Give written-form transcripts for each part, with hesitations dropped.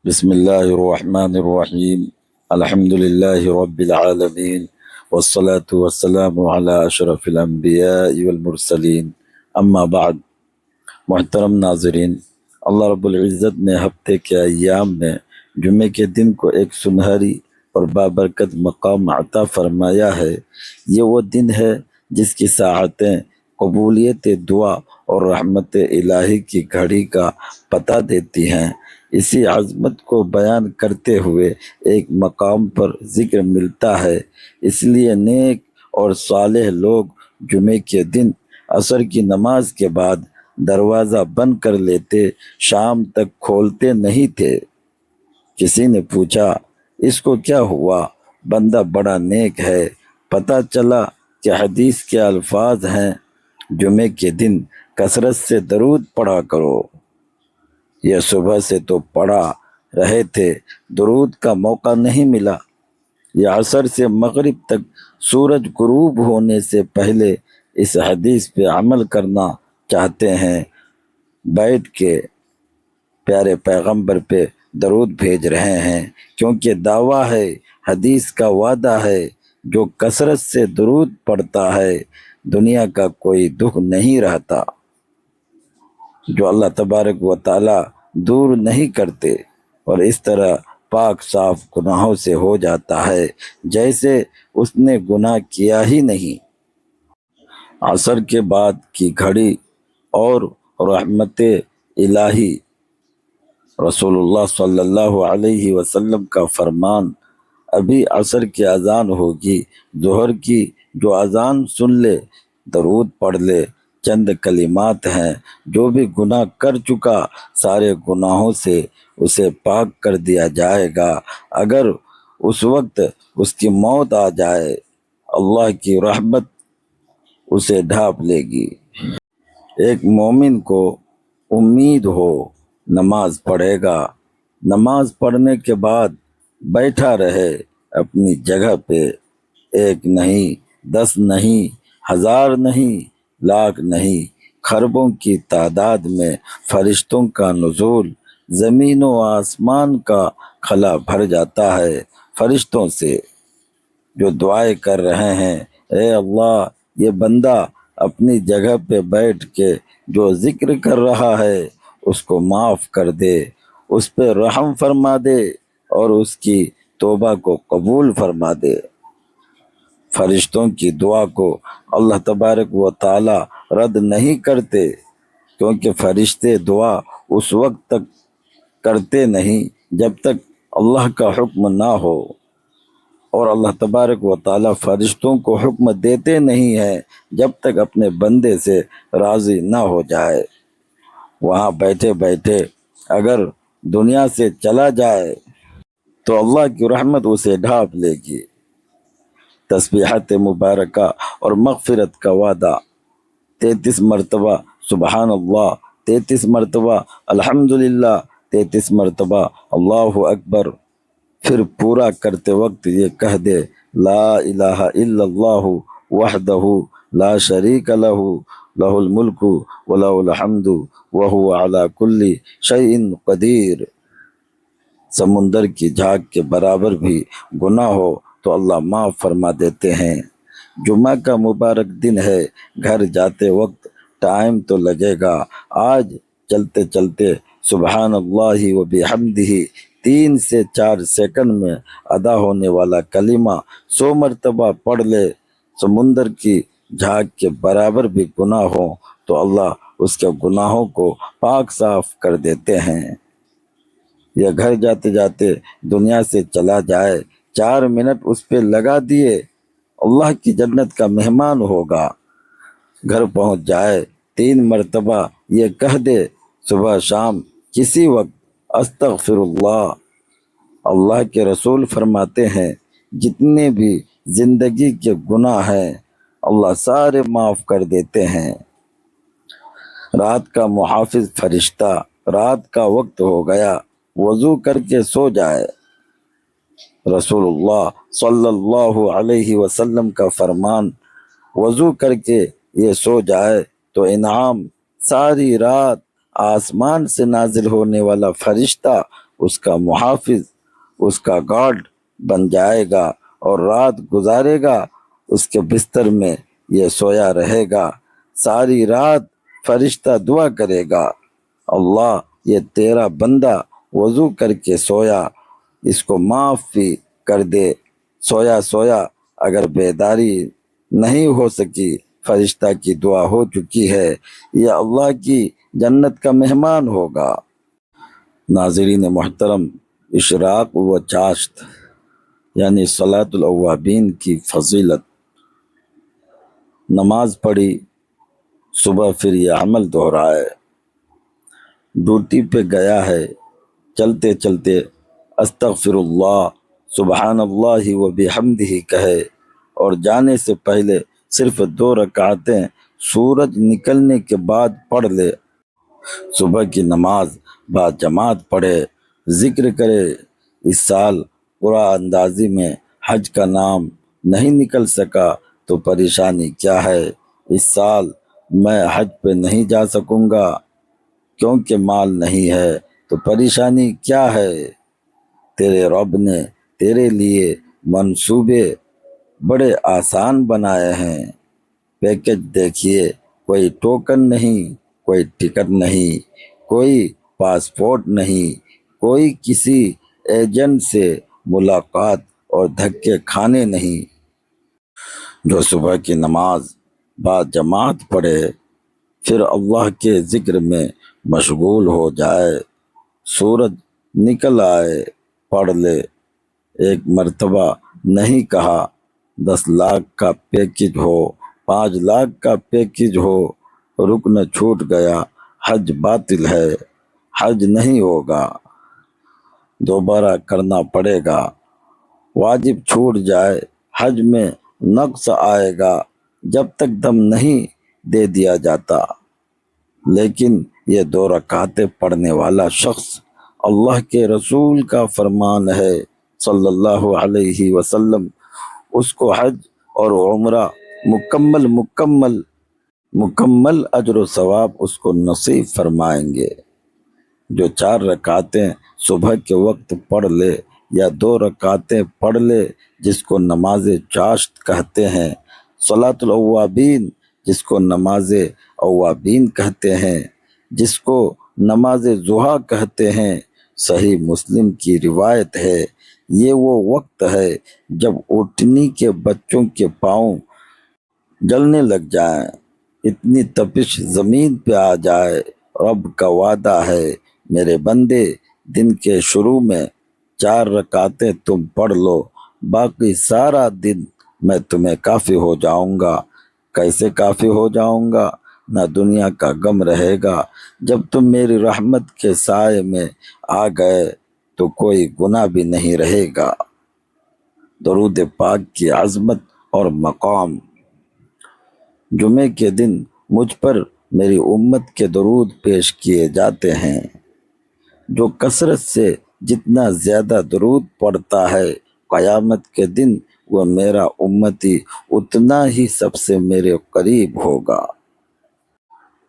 بسم الله الرحمن الرحيم. الحمد لله رب العالمين، والصلاة والسلام على أشرف الأنبياء والمرسلين، اما بعد۔ محترم ناظرین، اللہ رب العزت نے ہفتے کے ایام میں جمعے کے دن کو ایک سنہری اور بابرکت مقام عطا فرمایا ہے۔ یہ وہ دن ہے جس کی ساعتیں قبولیت دعا اور رحمت الہی کی گھڑی کا پتہ دیتی ہیں۔ اسی عظمت کو بیان کرتے ہوئے ایک مقام پر ذکر ملتا ہے، اس لیے نیک اور صالح لوگ جمعے کے دن عصر کی نماز کے بعد دروازہ بند کر لیتے، شام تک کھولتے نہیں تھے۔ کسی نے پوچھا، اس کو کیا ہوا؟ بندہ بڑا نیک ہے۔ پتہ چلا کہ حدیث کے الفاظ ہیں، جمعے کے دن کثرت سے درود پڑھا کرو۔ یہ صبح سے تو پڑھا رہے تھے، درود کا موقع نہیں ملا۔ یہ عصر سے مغرب تک سورج غروب ہونے سے پہلے اس حدیث پہ عمل کرنا چاہتے ہیں، بیٹھ کے پیارے پیغمبر پہ درود بھیج رہے ہیں، کیونکہ دعویٰ ہے، حدیث کا وعدہ ہے، جو کثرت سے درود پڑھتا ہے دنیا کا کوئی دکھ نہیں رہتا۔ جو اللہ تبارک و تعالی دور نہیں کرتے، اور اس طرح پاک صاف گناہوں سے ہو جاتا ہے جیسے اس نے گناہ کیا ہی نہیں۔ عصر کے بعد کی گھڑی اور رحمت الہی، رسول اللہ صلی اللہ علیہ وسلم کا فرمان، ابھی عصر کی اذان ہوگی، ظہر کی جو اذان سن لے درود پڑھ لے۔ چند کلمات ہیں، جو بھی گناہ کر چکا سارے گناہوں سے اسے پاک کر دیا جائے گا۔ اگر اس وقت اس کی موت آ جائے، اللہ کی رحمت اسے ڈھانپ لے گی۔ ایک مومن کو امید ہو، نماز پڑھے گا، نماز پڑھنے کے بعد بیٹھا رہے اپنی جگہ پہ، ایک نہیں، 10 نہیں، 1000 نہیں، لاکھ نہیں، خربوں کی تعداد میں فرشتوں کا نزول، زمین و آسمان کا خلا بھر جاتا ہے فرشتوں سے، جو دعائیں کر رہے ہیں، اے اللہ، یہ بندہ اپنی جگہ پہ بیٹھ کے جو ذکر کر رہا ہے اس کو معاف کر دے، اس پہ رحم فرما دے اور اس کی توبہ کو قبول فرما دے۔ فرشتوں کی دعا کو اللہ تبارک و تعالی رد نہیں کرتے، کیونکہ فرشتے دعا اس وقت تک کرتے نہیں جب تک اللہ کا حکم نہ ہو، اور اللہ تبارک و تعالی فرشتوں کو حکم دیتے نہیں ہیں جب تک اپنے بندے سے راضی نہ ہو جائے۔ وہاں بیٹھے بیٹھے اگر دنیا سے چلا جائے تو اللہ کی رحمت اسے ڈھانپ لے گی۔ تسبیحات مبارکہ اور مغفرت کا وعدہ، 33 مرتبہ سبحان اللہ، 33 مرتبہ الحمدللہ، 33 مرتبہ اللہ اکبر، پھر پورا کرتے وقت یہ کہہ دے، لا الہ الا اللہ وحدہ لا شریک لہ، لہ الملک ولہ الحمد وہو علی کل شیء قدیر۔ سمندر کی جھاگ کے برابر بھی گناہ ہو تو اللہ معاف فرما دیتے ہیں۔ جمعہ کا مبارک دن ہے، گھر جاتے وقت ٹائم تو لگے گا، آج چلتے چلتے سبحان اللہ و بحمدہ 3 سے 4 سیکنڈ میں ادا ہونے والا کلمہ 100 مرتبہ پڑھ لے۔ سمندر کی جھاگ کے برابر بھی گناہ ہو تو اللہ اس کے گناہوں کو پاک صاف کر دیتے ہیں۔ یا گھر جاتے جاتے دنیا سے چلا جائے، 4 منٹ اس پہ لگا دیے، اللہ کی جنت کا مہمان ہوگا۔ گھر پہنچ جائے، 3 مرتبہ یہ کہہ دے، صبح شام کسی وقت، استغفر اللہ۔ اللہ کے رسول فرماتے ہیں، جتنے بھی زندگی کے گناہ ہیں اللہ سارے معاف کر دیتے ہیں۔ رات کا محافظ فرشتہ، رات کا وقت ہو گیا، وضو کر کے سو جائے۔ رسول اللہ صلی اللہ علیہ وسلم کا فرمان، وضو کر کے یہ سو جائے تو انعام، ساری رات آسمان سے نازل ہونے والا فرشتہ اس کا محافظ، اس کا گارڈ بن جائے گا، اور رات گزارے گا اس کے بستر میں، یہ سویا رہے گا، ساری رات فرشتہ دعا کرے گا، اللہ یہ تیرا بندہ وضو کر کے سویا، اس کو معاف بھی کر دے۔ سویا سویا اگر بیداری نہیں ہو سکی، فرشتہ کی دعا ہو چکی ہے، یہ اللہ کی جنت کا مہمان ہوگا۔ ناظرین محترم، اشراق و چاشت یعنی صلاۃ الاوابین کی فضیلت۔ نماز پڑھی، صبح پھر یہ عمل دہرائے، ڈیوٹی پہ گیا ہے، چلتے چلتے استغفر اللہ، سبحان اللہ و بحمدہ کہے، اور جانے سے پہلے صرف 2 رکعتیں سورج نکلنے کے بعد پڑھ لے۔ صبح کی نماز با جماعت پڑھے، ذکر کرے۔ اس سال قرآن اندازی میں حج کا نام نہیں نکل سکا تو پریشانی کیا ہے؟ اس سال میں حج پہ نہیں جا سکوں گا کیونکہ مال نہیں ہے تو پریشانی کیا ہے؟ تیرے رب نے تیرے لیے منصوبے بڑے آسان بنائے ہیں۔ پیکج دیکھیے، کوئی ٹوکن نہیں، کوئی ٹکٹ نہیں، کوئی پاسپورٹ نہیں، کوئی کسی ایجنٹ سے ملاقات اور دھکے کھانے نہیں۔ جو صبح کی نماز با جماعت پڑھے، پھر اللہ کے ذکر میں مشغول ہو جائے، سورج نکل آئے پڑھ لے۔ ایک مرتبہ نہیں کہا، 10 لاکھ کا پیکج ہو، 5 لاکھ کا پیکج ہو، رکن چھوٹ گیا، حج باطل ہے، حج نہیں ہوگا، دوبارہ کرنا پڑے گا۔ واجب چھوٹ جائے، حج میں نقص آئے گا جب تک دم نہیں دے دیا جاتا۔ لیکن یہ 2 رکعتیں پڑھنے والا شخص، اللہ کے رسول کا فرمان ہے صلی اللہ علیہ وسلم، اس کو حج اور عمرہ مکمل اجر و ثواب اس کو نصیب فرمائیں گے۔ جو 4 رکعتیں صبح کے وقت پڑھ لے یا 2 رکعتیں پڑھ لے، جس کو نماز چاشت کہتے ہیں، صلاۃ الاوابین جس کو نماز اوابین کہتے ہیں، جس کو نماز ضحیٰ کہتے ہیں، صحیح مسلم کی روایت ہے، یہ وہ وقت ہے جب اونٹنی کے بچوں کے پاؤں جلنے لگ جائیں، اتنی تپش زمین پہ آ جائے۔ رب کا وعدہ ہے، میرے بندے دن کے شروع میں 4 رکعتیں تم پڑھ لو، باقی سارا دن میں تمہیں کافی ہو جاؤں گا۔ کیسے کافی ہو جاؤں گا؟ نہ دنیا کا غم رہے گا، جب تم میری رحمت کے سائے میں آ گئے تو کوئی گناہ بھی نہیں رہے گا۔ درود پاک کی عظمت اور مقام۔ جمعے کے دن مجھ پر میری امت کے درود پیش کیے جاتے ہیں۔ جو کثرت سے جتنا زیادہ درود پڑھتا ہے، قیامت کے دن وہ میرا امتی اتنا ہی سب سے میرے قریب ہوگا۔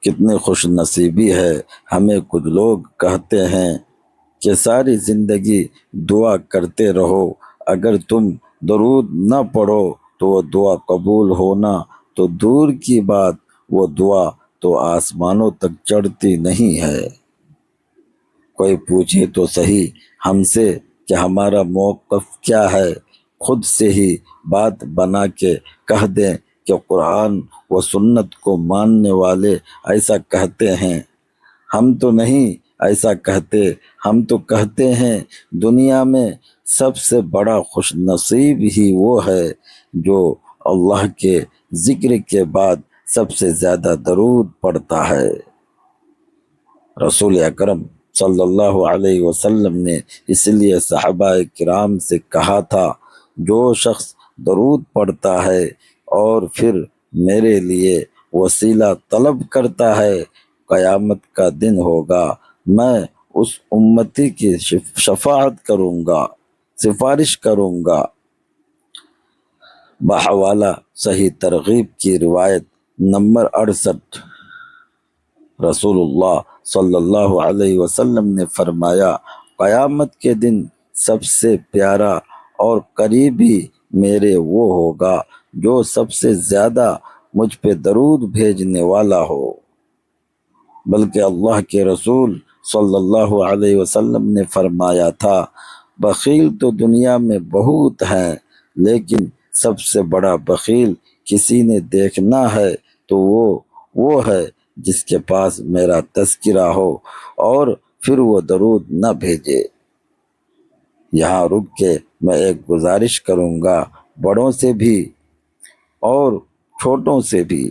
کتنی خوش نصیبی ہے ہمیں، کچھ لوگ کہتے ہیں کہ ساری زندگی دعا کرتے رہو، اگر تم درود نہ پڑھو تو وہ دعا قبول ہونا تو دور کی بات، وہ دعا تو آسمانوں تک چڑھتی نہیں ہے۔ کوئی پوچھے تو صحیح ہم سے کہ ہمارا موقف کیا ہے، خود سے ہی بات بنا کے کہہ دیں کہ قرآن و سنت کو ماننے والے ایسا کہتے ہیں۔ ہم تو نہیں ایسا کہتے، ہم تو کہتے ہیں دنیا میں سب سے بڑا خوش نصیب ہی وہ ہے جو اللہ کے ذکر کے بعد سب سے زیادہ درود پڑھتا ہے۔ رسول اکرم صلی اللہ علیہ وسلم نے اس لیے صحابہ کرام سے کہا تھا، جو شخص درود پڑھتا ہے اور پھر میرے لیے وسیلہ طلب کرتا ہے، قیامت کا دن ہوگا میں اس امتی کی شفاعت کروں گا، سفارش کروں گا۔ بحوالہ صحیح ترغیب کی روایت نمبر 68، رسول اللہ صلی اللہ علیہ وسلم نے فرمایا، قیامت کے دن سب سے پیارا اور قریبی میرے وہ ہوگا جو سب سے زیادہ مجھ پہ درود بھیجنے والا ہو۔ بلکہ اللہ کے رسول صلی اللہ علیہ وسلم نے فرمایا تھا، بخیل تو دنیا میں بہت ہیں، لیکن سب سے بڑا بخیل کسی نے دیکھنا ہے تو وہ ہے جس کے پاس میرا تذکرہ ہو اور پھر وہ درود نہ بھیجے۔ یہاں رک کے میں ایک گزارش کروں گا، بڑوں سے بھی اور چھوٹوں سے بھی۔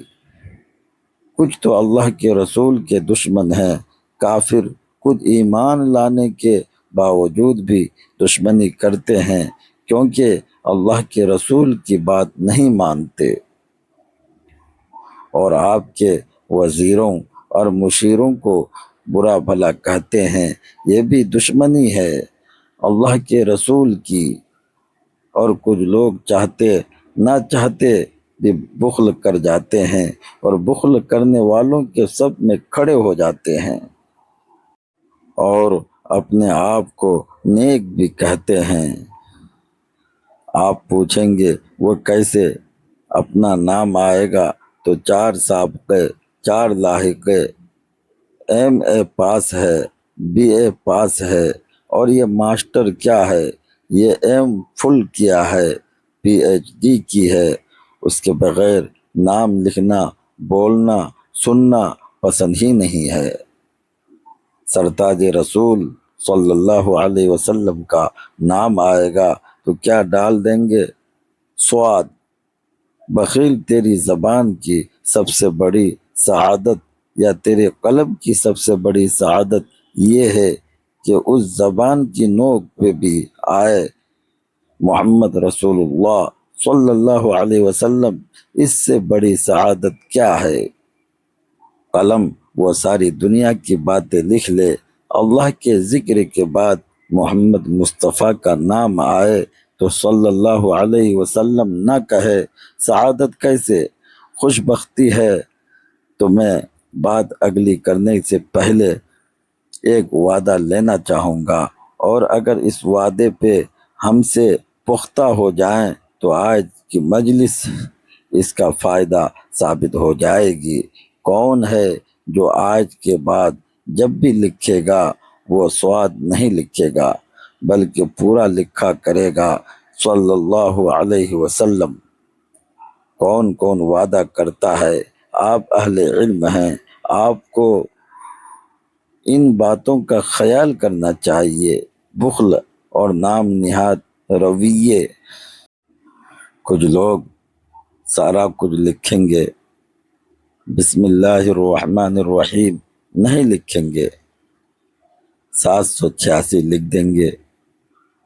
کچھ تو اللہ کے رسول کے دشمن ہیں، کافر خود ایمان لانے کے باوجود بھی دشمنی کرتے ہیں کیونکہ اللہ کے رسول کی بات نہیں مانتے، اور آپ کے وزیروں اور مشیروں کو برا بھلا کہتے ہیں، یہ بھی دشمنی ہے اللہ کے رسول کی۔ اور کچھ لوگ چاہتے نہ چاہتے بھی بخل کر جاتے ہیں اور بخل کرنے والوں کے صف میں کھڑے ہو جاتے ہیں اور اپنے آپ کو نیک بھی کہتے ہیں۔ آپ پوچھیں گے وہ کیسے؟ اپنا نام آئے گا تو 4 سابقے، 4 لاحقے، ایم اے پاس ہے، بی اے پاس ہے، اور یہ ماسٹر کیا ہے، یہ ایم فل کیا ہے، پی ایچ ڈی کی ہے۔ اس کے بغیر نام لکھنا، بولنا، سننا پسند ہی نہیں ہے۔ سرتاج رسول صلی اللہ علیہ وسلم کا نام آئے گا تو کیا ڈال دیں گے؟ سواد۔ بخیل تیری زبان کی سب سے بڑی سعادت یا تیرے قلب کی سب سے بڑی سعادت یہ ہے کہ اس زبان کی نوک پہ بھی آئے محمد رسول اللہ صلی اللہ علیہ وسلم، اس سے بڑی سعادت کیا ہے؟ قلم وہ ساری دنیا کی باتیں لکھ لے، اللہ کے ذکر کے بعد محمد مصطفیٰ کا نام آئے تو صلی اللہ علیہ وسلم نہ کہے، سعادت کیسے؟ خوش بختی ہے۔ تو میں بات اگلی کرنے سے پہلے ایک وعدہ لینا چاہوں گا، اور اگر اس وعدے پہ ہم سے پختہ ہو جائیں تو آج کی مجلس اس کا فائدہ ثابت ہو جائے گی۔ کون ہے جو آج کے بعد جب بھی لکھے گا وہ سواد نہیں لکھے گا بلکہ پورا لکھا کرے گا صلی اللہ علیہ وسلم؟ کون کون وعدہ کرتا ہے؟ آپ اہل علم ہیں، آپ کو ان باتوں کا خیال کرنا چاہیے۔ بخل اور نام نہاد رویے۔ کچھ لوگ سارا کچھ لکھیں گے، بسم اللہ الرحمن الرحیم نہیں لکھیں گے، 786 لکھ دیں گے۔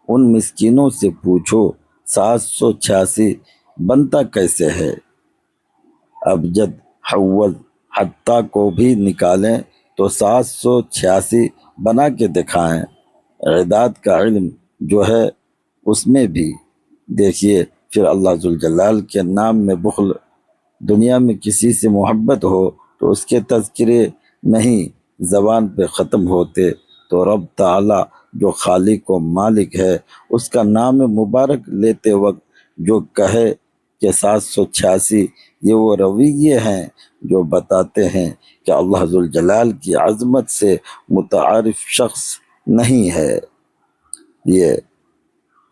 ان مسکینوں سے پوچھو 786 بنتا کیسے ہے؟ ابجد، حول، حتیٰ کو بھی نکالیں تو 786 بنا کے دکھائیں۔ اعداد کا علم جو ہے اس میں بھی دیکھیے۔ پھر اللہ ذوالجلال کے نام میں بخل، دنیا میں کسی سے محبت ہو تو اس کے تذکرے نہیں زبان پہ ختم ہوتے، تو رب تعالی جو خالق و مالک ہے اس کا نام مبارک لیتے وقت جو کہے کہ 786، یہ وہ رویے ہیں جو بتاتے ہیں کہ اللہ ذوالجلال کی عظمت سے متعارف شخص نہیں ہے۔ یہ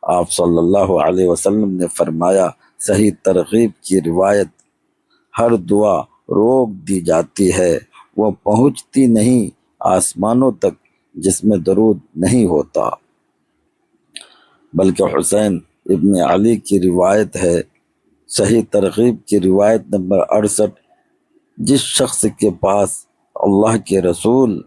آپ صلی اللہ علیہ وسلم نے فرمایا، صحیح ترغیب کی روایت، ہر دعا روک دی جاتی ہے، وہ پہنچتی نہیں آسمانوں تک جس میں درود نہیں ہوتا۔ بلکہ حسین ابن علی کی روایت ہے، صحیح ترغیب کی روایت نمبر 68، جس شخص کے پاس اللہ کے رسول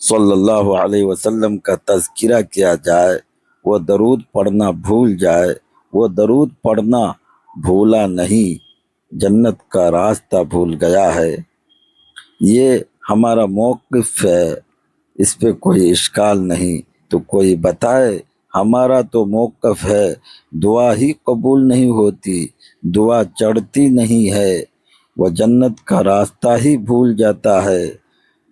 صلی اللہ علیہ وسلم کا تذکرہ کیا جائے، وہ درود پڑھنا بھول جائے، وہ درود پڑھنا بھولا نہیں، جنت کا راستہ بھول گیا ہے۔ یہ ہمارا موقف ہے، اس پہ کوئی اشکال نہیں۔ تو کوئی بتائے، ہمارا تو موقف ہے دعا ہی قبول نہیں ہوتی، دعا چڑھتی نہیں ہے، وہ جنت کا راستہ ہی بھول جاتا ہے۔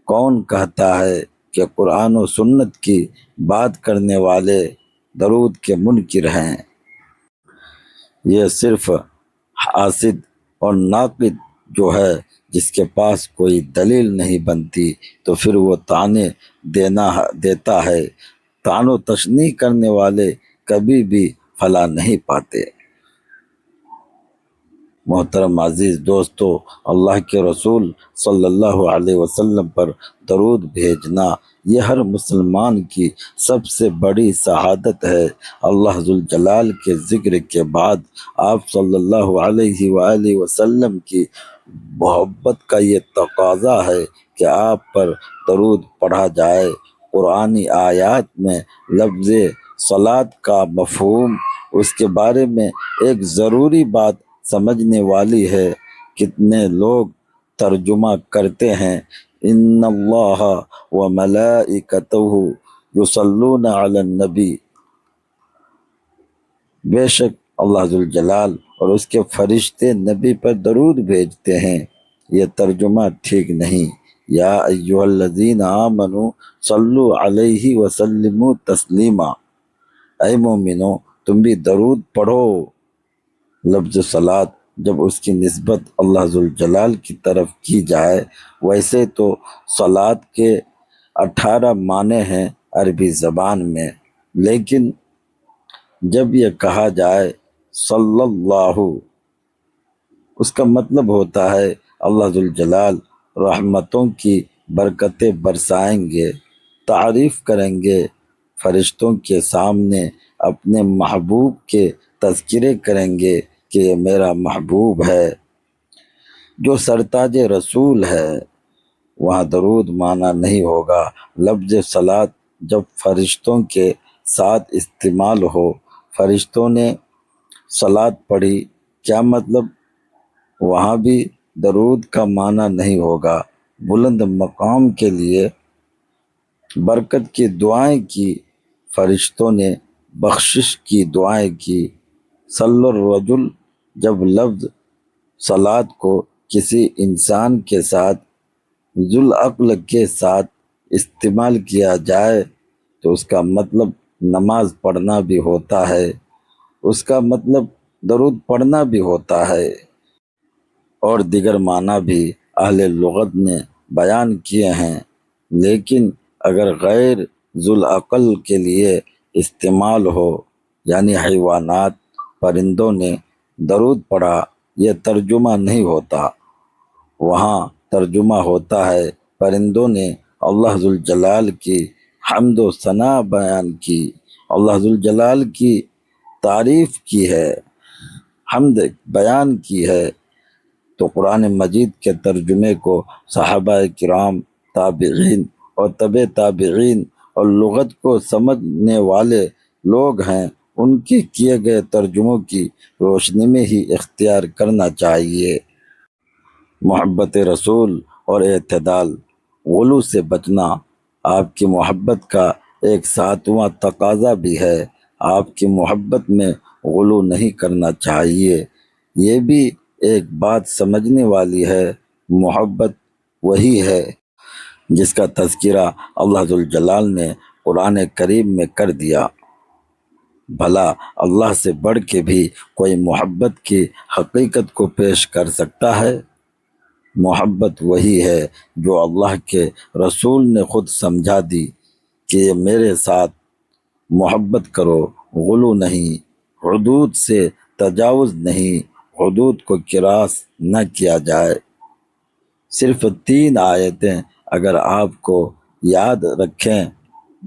کون کہتا ہے کہ قرآن و سنت کی بات کرنے والے درود کے منکر ہیں۔ یہ صرف حاسد اور ناقد جو ہے، جس کے پاس کوئی دلیل نہیں بنتی تو پھر وہ طعنے دیتا ہے۔ طعن و تشنیع کرنے والے کبھی بھی فلاح نہیں پاتے۔ محترم عزیز دوستو، اللہ کے رسول صلی اللہ علیہ وسلم پر درود بھیجنا یہ ہر مسلمان کی سب سے بڑی سعادت ہے۔ اللہ ذوالجلال کے ذکر کے بعد آپ صلی اللہ علیہ وآلہ وسلم کی محبت کا یہ تقاضا ہے کہ آپ پر درود پڑھا جائے۔ قرآنی آیات میں لفظ صلاۃ کا مفہوم، اس کے بارے میں ایک ضروری بات سمجھنے والی ہے۔ کتنے لوگ ترجمہ کرتے ہیں ان اللہ و ملائکتہ یصلون علی النبی، بے شک اللہ ذوالجلال اور اس کے فرشتے نبی پر درود بھیجتے ہیں۔ یہ ترجمہ ٹھیک نہیں۔ یا ایھا الذین آمنوا صلوا علیہ وسلموا تسلیما، اے مومنو تم بھی درود پڑھو۔ لفظ صلاۃ جب اس کی نسبت اللہ ذوالجلال کی طرف کی جائے، ویسے تو صلاۃ کے 18 معنی ہیں عربی زبان میں، لیکن جب یہ کہا جائے صلی اللہ، اس کا مطلب ہوتا ہے اللہ ذوالجلال رحمتوں کی برکتیں برسائیں گے، تعریف کریں گے، فرشتوں کے سامنے اپنے محبوب کے تذکرے کریں گے کہ یہ میرا محبوب ہے جو سرتاج رسول ہے۔ وہاں درود معنی نہیں ہوگا۔ لفظ صلاۃ جب فرشتوں کے ساتھ استعمال ہو، فرشتوں نے صلاۃ پڑھی، کیا مطلب؟ وہاں بھی درود کا معنی نہیں ہوگا۔ بلند مقام کے لیے برکت کی دعائیں کی، فرشتوں نے بخشش کی دعائیں کی۔ صلی الرجل جب لفظ صلاۃ کو کسی انسان کے ساتھ ذوالعقل کے ساتھ استعمال کیا جائے تو اس کا مطلب نماز پڑھنا بھی ہوتا ہے، اس کا مطلب درود پڑھنا بھی ہوتا ہے، اور دیگر معنی بھی اہل لغت نے بیان کیے ہیں۔ لیکن اگر غیر ذوالعقل کے لیے استعمال ہو، یعنی حیوانات، پرندوں نے درود پڑھا، یہ ترجمہ نہیں ہوتا۔ وہاں ترجمہ ہوتا ہے پرندوں نے اللہ ذوالجلال کی حمد و ثنا بیان کی، اللہ ذوالجلال کی تعریف کی ہے، حمد بیان کی ہے۔ تو قرآن مجید کے ترجمے کو صحابہ کرام، تابعین اور تبع تابعین اور لغت کو سمجھنے والے لوگ ہیں، ان کے کیے گئے ترجموں کی روشنی میں ہی اختیار کرنا چاہیے۔ محبت رسول اور اعتدال، غلو سے بچنا آپ کی محبت کا ایک 7واں تقاضا بھی ہے۔ آپ کی محبت میں غلو نہیں کرنا چاہیے۔ یہ بھی ایک بات سمجھنے والی ہے، محبت وہی ہے جس کا تذکرہ اللہ ذوالجلال نے قرآن کریم میں کر دیا۔ بھلا اللہ سے بڑھ کے بھی کوئی محبت کی حقیقت کو پیش کر سکتا ہے؟ محبت وہی ہے جو اللہ کے رسول نے خود سمجھا دی کہ یہ میرے ساتھ محبت کرو، غلو نہیں، حدود سے تجاوز نہیں، حدود کو کراس نہ کیا جائے۔ صرف 3 آیتیں اگر آپ کو یاد رکھیں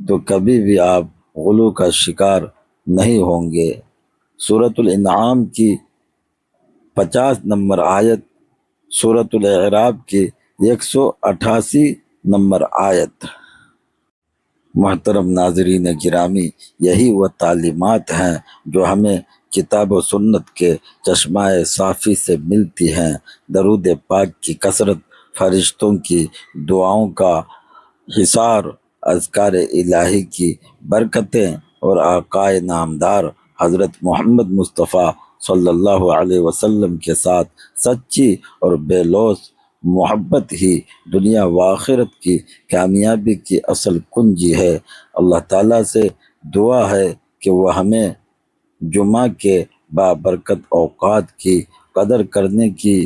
تو کبھی بھی آپ غلو کا شکار نہیں ہوں گے۔ سورۃ الانعام کی 50 نمبر آیت، سورۃ الاعراف کی 188 نمبر آیت۔ محترم ناظرین گرامی، یہی وہ تعلیمات ہیں جو ہمیں کتاب و سنت کے چشمہ صافی سے ملتی ہیں۔ درود پاک کی کثرت، فرشتوں کی دعاؤں کا حصار، اذکار الہی کی برکتیں اور آقائے نامدار حضرت محمد مصطفیٰ صلی اللہ علیہ وسلم کے ساتھ سچی اور بے لوث محبت ہی دنیا و آخرت کی کامیابی کی اصل کنجی ہے۔ اللہ تعالیٰ سے دعا ہے کہ وہ ہمیں جمعہ کے بابرکت اوقات کی قدر کرنے کی،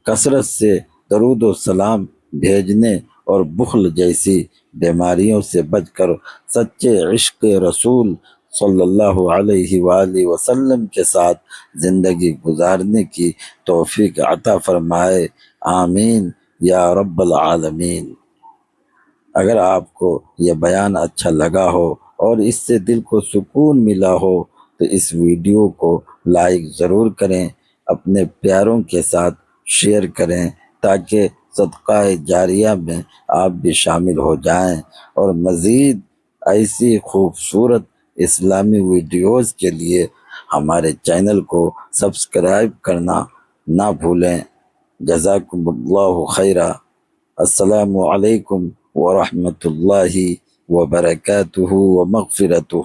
کثرت سے درود و سلام بھیجنے اور بخل جیسی بیماریوں سے بچ کر سچے عشق رسول صلی اللہ علیہ وآلہ وسلم کے ساتھ زندگی گزارنے کی توفیق عطا فرمائے، آمین یا رب العالمین۔ اگر آپ کو یہ بیان اچھا لگا ہو اور اس سے دل کو سکون ملا ہو تو اس ویڈیو کو لائک ضرور کریں، اپنے پیاروں کے ساتھ شیئر کریں تاکہ صدقہ جاریہ میں آپ بھی شامل ہو جائیں، اور مزید ایسی خوبصورت اسلامی ویڈیوز کے لیے ہمارے چینل کو سبسکرائب کرنا نہ بھولیں۔ جزاکم اللہ خیرہ۔ السلام علیکم ورحمۃ اللہ وبرکاتہ ومغفرتہ۔